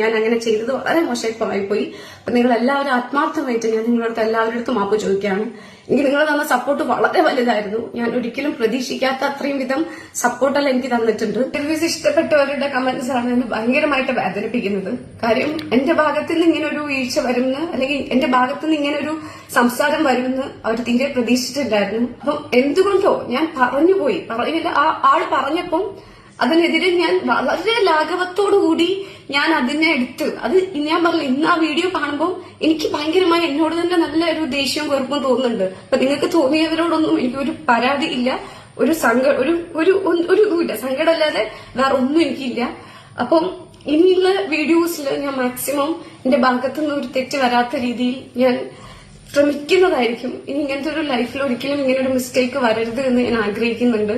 ഞാൻ അങ്ങനെ ചെയ്തത് വളരെ മോശമായി പോയി. അപ്പൊ നിങ്ങൾ എല്ലാവരും ആത്മാർത്ഥമായിട്ട് ഞാൻ നിങ്ങളടുത്ത് എല്ലാവരുടെ മാപ്പ് ചോദിക്കുകയാണ്. എനിക്ക് നിങ്ങൾ തന്ന സപ്പോർട്ട് വളരെ വലുതായിരുന്നു. ഞാൻ ഒരിക്കലും പ്രതീക്ഷിക്കാത്ത അത്രയും വിധം സപ്പോർട്ടെല്ലാം എനിക്ക് തന്നിട്ടുണ്ട്. റിവ്യൂസ് ഇഷ്ടപ്പെട്ടവരുടെ കമന്റ്സ് ആണ് എന്നെ ഭയങ്കരമായിട്ട് വേദനിപ്പിക്കുന്നത്. കാര്യം എന്റെ ഭാഗത്ത് നിന്ന് ഇങ്ങനെ ഒരു വീഴ്ച വരുമെന്ന്, അല്ലെങ്കിൽ എന്റെ ഭാഗത്ത് നിന്ന് ഇങ്ങനെ ഒരു സംസാരം വരുമെന്ന് അവർ തീരെ പ്രതീക്ഷിച്ചിട്ടുണ്ടായിരുന്നു. അപ്പം എന്തുകൊണ്ടോ ഞാൻ പറഞ്ഞുപോയി, പറയില്ല. ആ ആള് പറഞ്ഞപ്പം അതിനെതിരെ ഞാൻ വളരെ ലാഘവത്തോടുകൂടി ഞാൻ അതിനെ എടുത്ത് അത് ഞാൻ പറഞ്ഞു. ഇന്ന് ആ വീഡിയോ കാണുമ്പോൾ എനിക്ക് ഭയങ്കരമായി എന്നോട് തന്നെ നല്ല ഒരു ദേഷ്യവും വെറുപ്പും തോന്നുന്നുണ്ട്. അപ്പൊ നിങ്ങൾക്ക് തോന്നിയവരോടൊന്നും എനിക്കൊരു പരാതി ഇല്ല, ഒരു ഇതുമില്ല, സങ്കടമല്ലാതെ വേറെ ഒന്നും എനിക്കില്ല. അപ്പം ഇനിയുള്ള വീഡിയോസിൽ ഞാൻ മാക്സിമം എന്റെ ഭാഗത്തുനിന്ന് ഒരു തെറ്റ് വരാത്ത രീതിയിൽ ഞാൻ ശ്രമിക്കുന്നതായിരിക്കും. ഇനി ഇങ്ങനത്തെ ഒരു ലൈഫിൽ ഒരിക്കലും ഇങ്ങനെ ഒരു മിസ്റ്റേക്ക് വരരുത് എന്ന് ഞാൻ ആഗ്രഹിക്കുന്നുണ്ട്.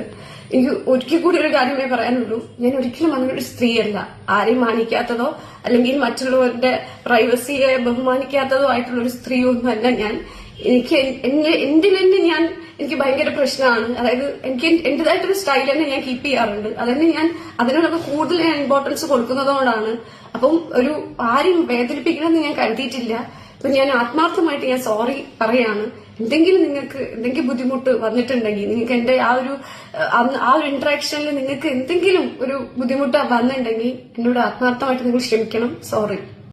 എനിക്ക് ഒരിക്കൽ കൂടി ഒരു കാര്യമേ പറയാനുള്ളൂ, ഞാൻ ഒരിക്കലും അങ്ങനെ ഒരു സ്ത്രീയല്ല. ആരെയും മാനിക്കാത്തതോ അല്ലെങ്കിൽ മറ്റുള്ളവരുടെ പ്രൈവസിയെ ബഹുമാനിക്കാത്തതോ ആയിട്ടുള്ള ഒരു സ്ത്രീയൊന്നുമല്ല ഞാൻ. എനിക്ക് എനിക്ക് ഭയങ്കര പ്രശ്നമാണ്. അതായത് എനിക്ക് എന്റേതായിട്ടൊരു സ്റ്റൈൽ തന്നെ ഞാൻ കീപ്പ് ചെയ്യാറുണ്ട്. അതന്നെ ഞാൻ അതിനോടൊക്കെ കൂടുതൽ ഞാൻ ഇമ്പോർട്ടൻസ് കൊടുക്കുന്നതുകൊണ്ടാണ്. അപ്പം ഒരു ആരും വേദനിപ്പിക്കണമെന്ന് ഞാൻ കരുതിയിട്ടില്ല. അപ്പൊ ഞാൻ ആത്മാർത്ഥമായിട്ട് ഞാൻ സോറി പറയാണ്. എന്തെങ്കിലും നിങ്ങൾക്ക് എന്തെങ്കിലും ബുദ്ധിമുട്ട് വന്നിട്ടുണ്ടെങ്കിൽ, നിങ്ങൾക്ക് എന്റെ ആ ഒരു ഇന്ററാക്ഷനിൽ നിങ്ങൾക്ക് എന്തെങ്കിലും ഒരു ബുദ്ധിമുട്ട് വന്നിട്ടുണ്ടെങ്കിൽ എന്നോട് ആത്മാർത്ഥമായിട്ട് നിങ്ങൾ ക്ഷമിക്കണം. സോറി.